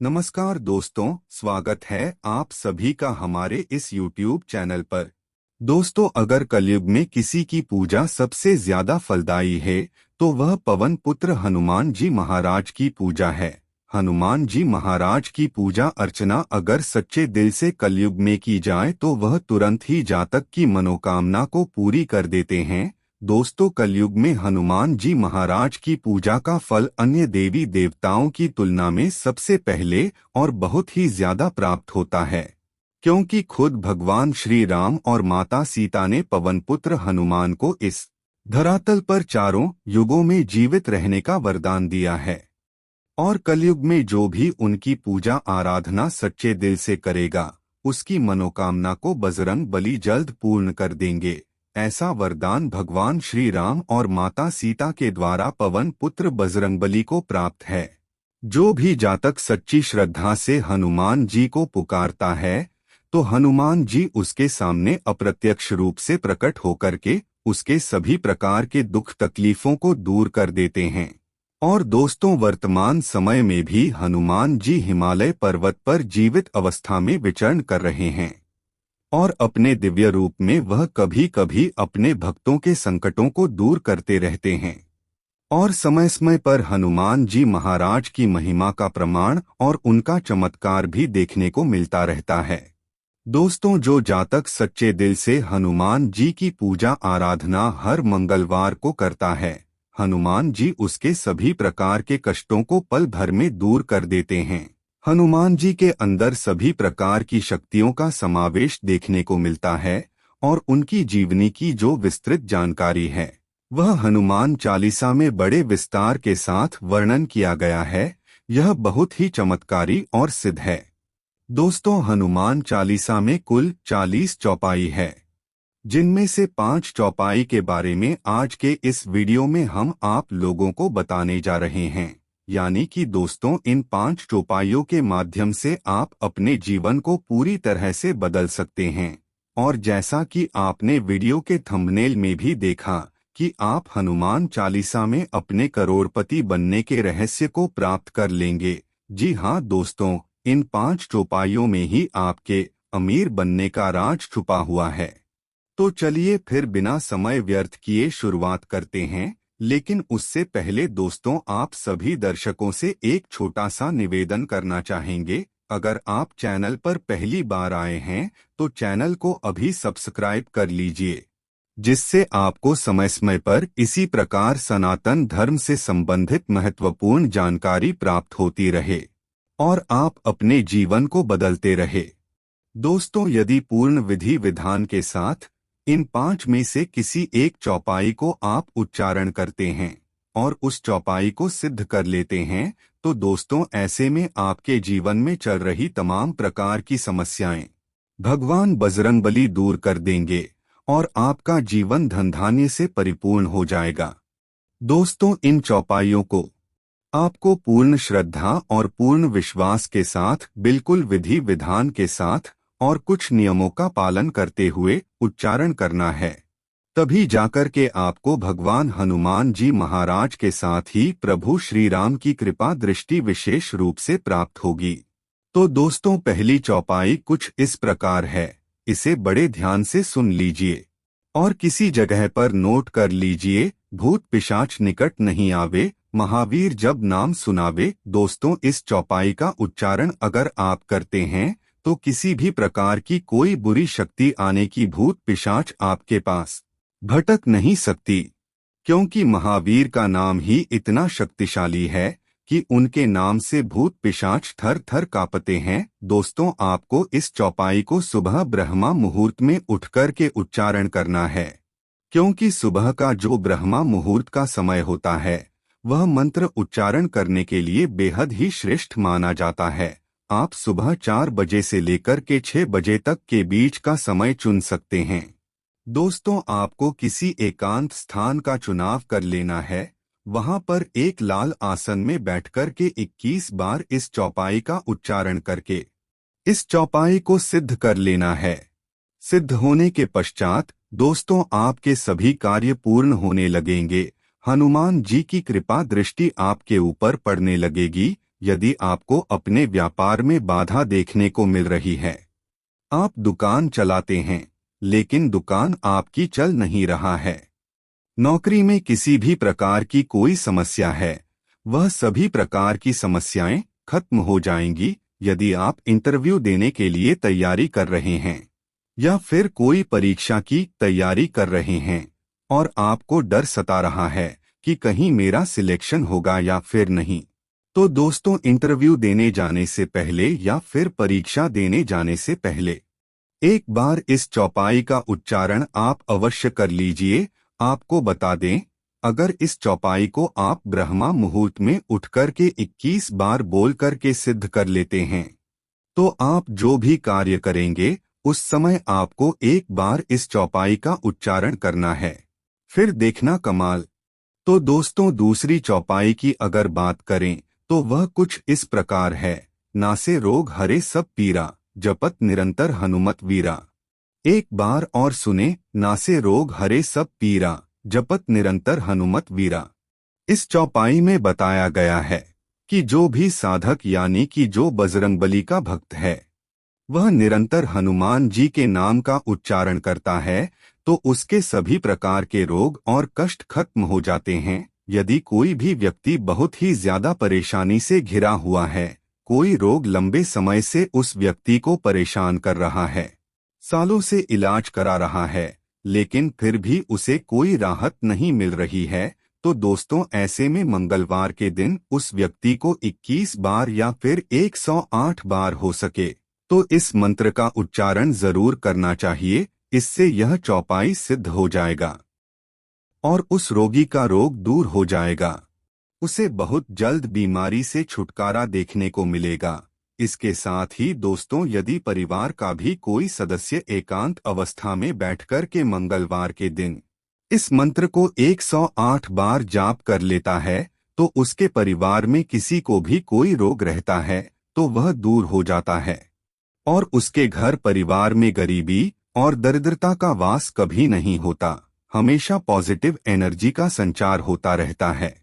नमस्कार दोस्तों, स्वागत है आप सभी का हमारे इस YouTube चैनल पर। दोस्तों, अगर कलयुग में किसी की पूजा सबसे ज्यादा फलदायी है तो वह पवन पुत्र हनुमान जी महाराज की पूजा है। हनुमान जी महाराज की पूजा अर्चना अगर सच्चे दिल से कलयुग में की जाए तो वह तुरंत ही जातक की मनोकामना को पूरी कर देते हैं। दोस्तों, कलयुग में हनुमान जी महाराज की पूजा का फल अन्य देवी देवताओं की तुलना में सबसे पहले और बहुत ही ज्यादा प्राप्त होता है, क्योंकि खुद भगवान श्री राम और माता सीता ने पवन पुत्र हनुमान को इस धरातल पर चारों युगों में जीवित रहने का वरदान दिया है। और कलयुग में जो भी उनकी पूजा आराधना सच्चे दिल से करेगा, उसकी मनोकामना को बजरंग बली जल्द पूर्ण कर देंगे। ऐसा वरदान भगवान श्री राम और माता सीता के द्वारा पवन पुत्र बजरंगबली को प्राप्त है। जो भी जातक सच्ची श्रद्धा से हनुमान जी को पुकारता है तो हनुमान जी उसके सामने अप्रत्यक्ष रूप से प्रकट होकर के उसके सभी प्रकार के दुख तकलीफों को दूर कर देते हैं। और दोस्तों, वर्तमान समय में भी हनुमान जी हिमालय पर्वत पर जीवित अवस्था में विचरण कर रहे हैं और अपने दिव्य रूप में वह कभी कभी अपने भक्तों के संकटों को दूर करते रहते हैं। और समय समय पर हनुमान जी महाराज की महिमा का प्रमाण और उनका चमत्कार भी देखने को मिलता रहता है। दोस्तों, जो जातक सच्चे दिल से हनुमान जी की पूजा आराधना हर मंगलवार को करता है, हनुमान जी उसके सभी प्रकार के कष्टों को पल भर में दूर कर देते हैं। हनुमान जी के अंदर सभी प्रकार की शक्तियों का समावेश देखने को मिलता है और उनकी जीवनी की जो विस्तृत जानकारी है वह हनुमान चालीसा में बड़े विस्तार के साथ वर्णन किया गया है। यह बहुत ही चमत्कारी और सिद्ध है। दोस्तों, हनुमान चालीसा में कुल 40 चौपाई है, जिनमें से 5 चौपाई के बारे में आज के इस वीडियो में हम आप लोगों को बताने जा रहे हैं। यानी कि दोस्तों, इन 5 चौपाइयों के माध्यम से आप अपने जीवन को पूरी तरह से बदल सकते हैं। और जैसा कि आपने वीडियो के थंबनेल में भी देखा कि आप हनुमान चालीसा में अपने करोड़पति बनने के रहस्य को प्राप्त कर लेंगे। जी हाँ दोस्तों, इन 5 चौपाइयों में ही आपके अमीर बनने का राज छुपा हुआ है। तो चलिए फिर बिना समय व्यर्थ किए शुरुआत करते हैं। लेकिन उससे पहले दोस्तों, आप सभी दर्शकों से एक छोटा सा निवेदन करना चाहेंगे। अगर आप चैनल पर पहली बार आए हैं तो चैनल को अभी सब्सक्राइब कर लीजिए, जिससे आपको समय समय पर इसी प्रकार सनातन धर्म से संबंधित महत्वपूर्ण जानकारी प्राप्त होती रहे और आप अपने जीवन को बदलते रहे। दोस्तों, यदि पूर्ण विधि विधान के साथ इन 5 में से किसी एक चौपाई को आप उच्चारण करते हैं और उस चौपाई को सिद्ध कर लेते हैं तो दोस्तों, ऐसे में आपके जीवन में चल रही तमाम प्रकार की समस्याएं भगवान बजरंगबली दूर कर देंगे और आपका जीवन धन धान्य से परिपूर्ण हो जाएगा। दोस्तों, इन चौपाइयों को आपको पूर्ण श्रद्धा और पूर्ण विश्वास के साथ, बिल्कुल विधि विधान के साथ और कुछ नियमों का पालन करते हुए उच्चारण करना है। तभी जाकर के आपको भगवान हनुमान जी महाराज के साथ ही प्रभु श्री राम की कृपा दृष्टि विशेष रूप से प्राप्त होगी। तो दोस्तों, पहली चौपाई कुछ इस प्रकार है, इसे बड़े ध्यान से सुन लीजिए और किसी जगह पर नोट कर लीजिए। भूत पिशाच निकट नहीं आवे, महावीर जब नाम सुनावे। दोस्तों, इस चौपाई का उच्चारण अगर आप करते हैं तो किसी भी प्रकार की कोई बुरी शक्ति आने की भूत पिशाच आपके पास भटक नहीं सकती, क्योंकि महावीर का नाम ही इतना शक्तिशाली है कि उनके नाम से भूत पिशाच थर थर कांपते हैं। दोस्तों, आपको इस चौपाई को सुबह ब्रह्मा मुहूर्त में उठकर के उच्चारण करना है, क्योंकि सुबह का जो ब्रह्मा मुहूर्त का समय होता है वह मंत्र उच्चारण करने के लिए बेहद ही श्रेष्ठ माना जाता है। आप सुबह 4 बजे से लेकर के 6 बजे तक के बीच का समय चुन सकते हैं। दोस्तों, आपको किसी एकांत स्थान का चुनाव कर लेना है। वहां पर एक लाल आसन में बैठकर के 21 बार इस चौपाई का उच्चारण करके इस चौपाई को सिद्ध कर लेना है। सिद्ध होने के पश्चात दोस्तों, आपके सभी कार्य पूर्ण होने लगेंगे। हनुमान जी की कृपा दृष्टि आपके ऊपर पड़ने लगेगी। यदि आपको अपने व्यापार में बाधा देखने को मिल रही है, आप दुकान चलाते हैं लेकिन दुकान आपकी चल नहीं रहा है, नौकरी में किसी भी प्रकार की कोई समस्या है, वह सभी प्रकार की समस्याएं खत्म हो जाएंगी। यदि आप इंटरव्यू देने के लिए तैयारी कर रहे हैं या फिर कोई परीक्षा की तैयारी कर रहे हैं और आपको डर सता रहा है कि कहीं मेरा सिलेक्शन होगा या फिर नहीं, तो दोस्तों इंटरव्यू देने जाने से पहले या फिर परीक्षा देने जाने से पहले एक बार इस चौपाई का उच्चारण आप अवश्य कर लीजिए। आपको बता दें, अगर इस चौपाई को आप ब्रह्मा मुहूर्त में उठकर के 21 बार बोल कर के सिद्ध कर लेते हैं, तो आप जो भी कार्य करेंगे उस समय आपको एक बार इस चौपाई का उच्चारण करना है, फिर देखना कमाल। तो दोस्तों दूसरी चौपाई की अगर बात करें तो वह कुछ इस प्रकार है। नासे रोग हरे सब पीरा, जपत निरंतर हनुमत वीरा। एक बार और सुने, नासे रोग हरे सब पीरा, जपत निरंतर हनुमत वीरा। इस चौपाई में बताया गया है कि जो भी साधक यानी कि जो बजरंगबली का भक्त है वह निरंतर हनुमान जी के नाम का उच्चारण करता है तो उसके सभी प्रकार के रोग और कष्ट खत्म हो जाते हैं। यदि कोई भी व्यक्ति बहुत ही ज्यादा परेशानी से घिरा हुआ है, कोई रोग लंबे समय से उस व्यक्ति को परेशान कर रहा है, सालों से इलाज करा रहा है, लेकिन फिर भी उसे कोई राहत नहीं मिल रही है, तो दोस्तों ऐसे में मंगलवार के दिन उस व्यक्ति को 21 बार या फिर 108 बार हो सके तो इस मंत्र का उच्चारण जरूर करना चाहिए। इससे यह चौपाई सिद्ध हो जाएगा और उस रोगी का रोग दूर हो जाएगा, उसे बहुत जल्द बीमारी से छुटकारा देखने को मिलेगा। इसके साथ ही दोस्तों यदि परिवार का भी कोई सदस्य एकांत अवस्था में बैठकर के मंगलवार के दिन इस मंत्र को 108 बार जाप कर लेता है तो उसके परिवार में किसी को भी कोई रोग रहता है तो वह दूर हो जाता है और उसके घर परिवार में गरीबी और दरिद्रता का वास कभी नहीं होता। हमेशा पॉजिटिव एनर्जी का संचार होता रहता है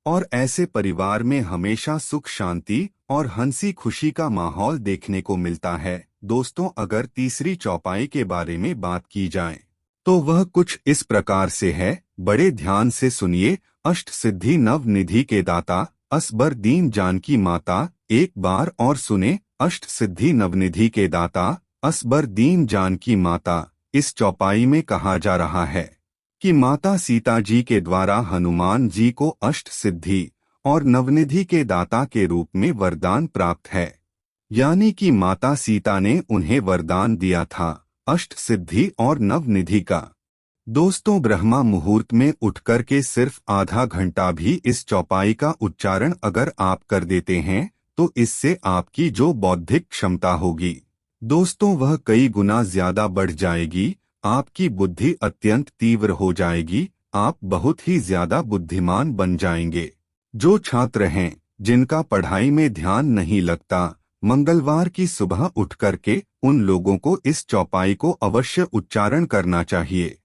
और ऐसे परिवार में हमेशा सुख शांति और हंसी खुशी का माहौल देखने को मिलता है। दोस्तों अगर तीसरी चौपाई के बारे में बात की जाए तो वह कुछ इस प्रकार से है, बड़े ध्यान से सुनिए। अष्ट सिद्धि नव निधि के दाता, असबर दीन जानकी माता। एक बार और सुने, अष्ट सिद्धि नवनिधि के दाता, असबर दीन जानकी माता। इस चौपाई में कहा जा रहा है कि माता सीता जी के द्वारा हनुमान जी को अष्ट सिद्धि और नवनिधि के दाता के रूप में वरदान प्राप्त है, यानी कि माता सीता ने उन्हें वरदान दिया था अष्ट सिद्धि और नवनिधि का। दोस्तों ब्रह्मा मुहूर्त में उठकर के सिर्फ आधा घंटा भी इस चौपाई का उच्चारण अगर आप कर देते हैं तो इससे आपकी जो बौद्धिक क्षमता होगी दोस्तों वह कई गुना ज्यादा बढ़ जाएगी। आपकी बुद्धि अत्यंत तीव्र हो जाएगी, आप बहुत ही ज्यादा बुद्धिमान बन जाएंगे। जो छात्र हैं जिनका पढ़ाई में ध्यान नहीं लगता, मंगलवार की सुबह उठ करके उन लोगों को इस चौपाई को अवश्य उच्चारण करना चाहिए।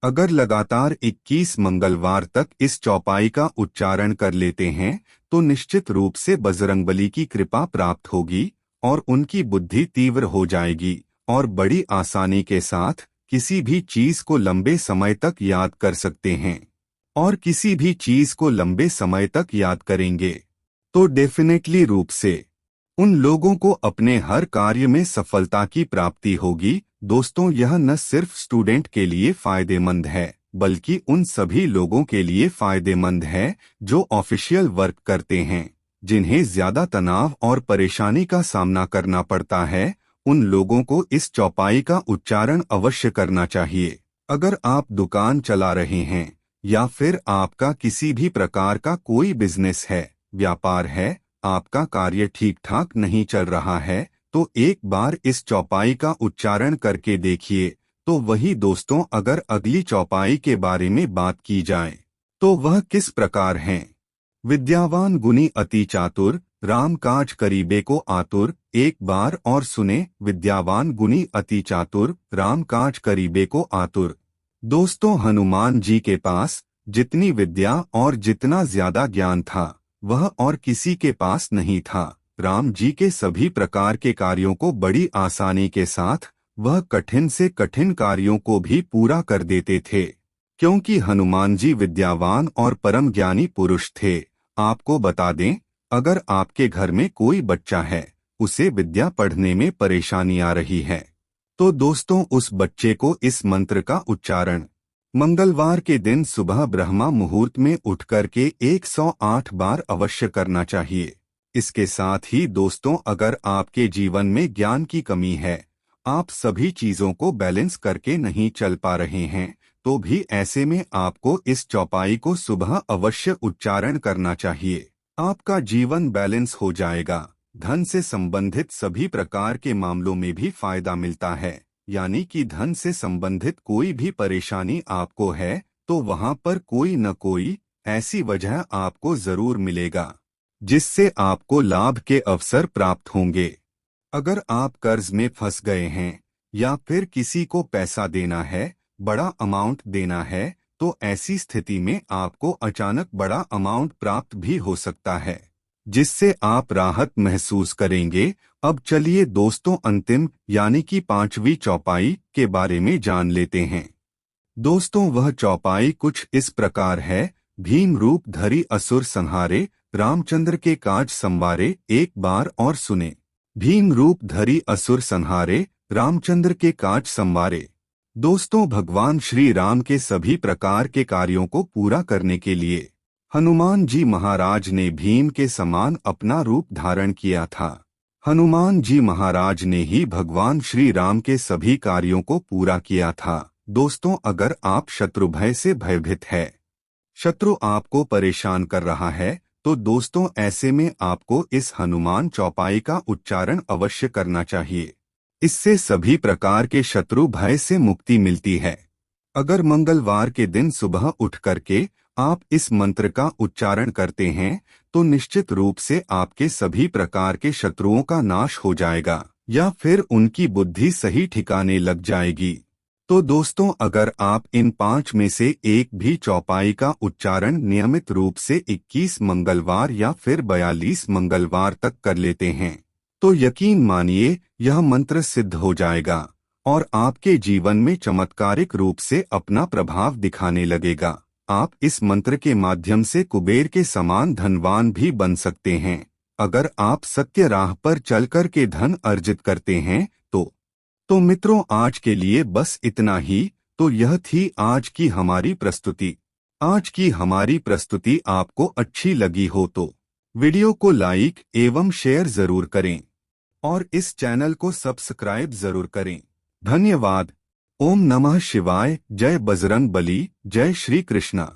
अगर लगातार 21 मंगलवार तक इस चौपाई का उच्चारण कर लेते हैं तो निश्चित रूप से बजरंगबली की कृपा प्राप्त होगी और उनकी बुद्धि तीव्र हो जाएगी और बड़ी आसानी के साथ किसी भी चीज को लंबे समय तक याद कर सकते हैं और किसी भी चीज को लंबे समय तक याद करेंगे तो डेफिनेटली रूप से उन लोगों को अपने हर कार्य में सफलता की प्राप्ति होगी। दोस्तों यह न सिर्फ स्टूडेंट के लिए फायदेमंद है बल्कि उन सभी लोगों के लिए फायदेमंद है जो ऑफिशियल वर्क करते हैं, जिन्हें ज्यादा तनाव और परेशानी का सामना करना पड़ता है। उन लोगों को इस चौपाई का उच्चारण अवश्य करना चाहिए। अगर आप दुकान चला रहे हैं या फिर आपका किसी भी प्रकार का कोई बिजनेस है, व्यापार है, आपका कार्य ठीक ठाक नहीं चल रहा है तो एक बार इस चौपाई का उच्चारण करके देखिए। तो वही दोस्तों अगर अगली चौपाई के बारे में बात की जाए तो वह किस प्रकार है। विद्यावान गुणी अति चातुर, राम काज करीबे को आतुर। एक बार और सुने, विद्यावान गुणी अति चातुर, राम काज करीबे को आतुर। दोस्तों हनुमान जी के पास जितनी विद्या और जितना ज्यादा ज्ञान था वह और किसी के पास नहीं था। राम जी के सभी प्रकार के कार्यों को बड़ी आसानी के साथ वह कठिन से कठिन कार्यों को भी पूरा कर देते थे, क्योंकि हनुमान जी विद्यावान और परम ज्ञानी पुरुष थे। आपको बता दें, अगर आपके घर में कोई बच्चा है, उसे विद्या पढ़ने में परेशानी आ रही है, तो दोस्तों उस बच्चे को इस मंत्र का उच्चारण मंगलवार के दिन सुबह ब्रह्मा मुहूर्त में उठकर के 108 बार अवश्य करना चाहिए। इसके साथ ही दोस्तों, अगर आपके जीवन में ज्ञान की कमी है, आप सभी चीजों को बैलेंस करके नहीं चल पा रहे हैं, तो भी ऐसे में आपको इस चौपाई को सुबह अवश्य उच्चारण करना चाहिए। आपका जीवन बैलेंस हो जाएगा। धन से संबंधित सभी प्रकार के मामलों में भी फायदा मिलता है, यानी कि धन से संबंधित कोई भी परेशानी आपको है तो वहां पर कोई न कोई ऐसी वजह आपको जरूर मिलेगा जिससे आपको लाभ के अवसर प्राप्त होंगे। अगर आप कर्ज में फंस गए हैं या फिर किसी को पैसा देना है, बड़ा अमाउंट देना है, तो ऐसी स्थिति में आपको अचानक बड़ा अमाउंट प्राप्त भी हो सकता है, जिससे आप राहत महसूस करेंगे। अब चलिए दोस्तों, अंतिम यानी कि 5वीं चौपाई के बारे में जान लेते हैं। दोस्तों, वह चौपाई कुछ इस प्रकार है। भीम रूप धरी असुर संहारे, रामचंद्र के काज संवारे, एक बार और सुने। भीम रूप धरी असुर संहारे, रामचंद्र के काज संवारे। दोस्तों, भगवान श्री राम के सभी प्रकार के कार्यों को पूरा करने के लिए हनुमान जी महाराज ने भीम के समान अपना रूप धारण किया था। हनुमान जी महाराज ने ही भगवान श्री राम के सभी कार्यों को पूरा किया था। दोस्तों, अगर आप शत्रु भय से भयभीत है, शत्रु आपको परेशान कर रहा है, तो दोस्तों ऐसे में आपको इस हनुमान चौपाई का उच्चारण अवश्य करना चाहिए। इससे सभी प्रकार के शत्रु भय से मुक्ति मिलती है। अगर मंगलवार के दिन सुबह उठ करके आप इस मंत्र का उच्चारण करते हैं, तो निश्चित रूप से आपके सभी प्रकार के शत्रुओं का नाश हो जाएगा या फिर उनकी बुद्धि सही ठिकाने लग जाएगी। तो दोस्तों, अगर आप इन 5 में से एक भी चौपाई का उच्चारण नियमित रूप से 21 मंगलवार या फिर 42 मंगलवार तक कर लेते हैं, तो यकीन मानिए यह मंत्र सिद्ध हो जाएगा और आपके जीवन में चमत्कारिक रूप से अपना प्रभाव दिखाने लगेगा। आप इस मंत्र के माध्यम से कुबेर के समान धनवान भी बन सकते हैं। अगर आप सत्य राह पर चलकर के धन अर्जित करते हैं तो मित्रों, आज के लिए बस इतना ही। तो यह थी आज की हमारी प्रस्तुति। आज की हमारी प्रस्तुति आपको अच्छी लगी हो तो वीडियो को लाइक एवं शेयर जरूर करें और इस चैनल को सब्सक्राइब जरूर करें। धन्यवाद। ओम नमः शिवाय। जय बजरंग बली। जय श्री कृष्णा।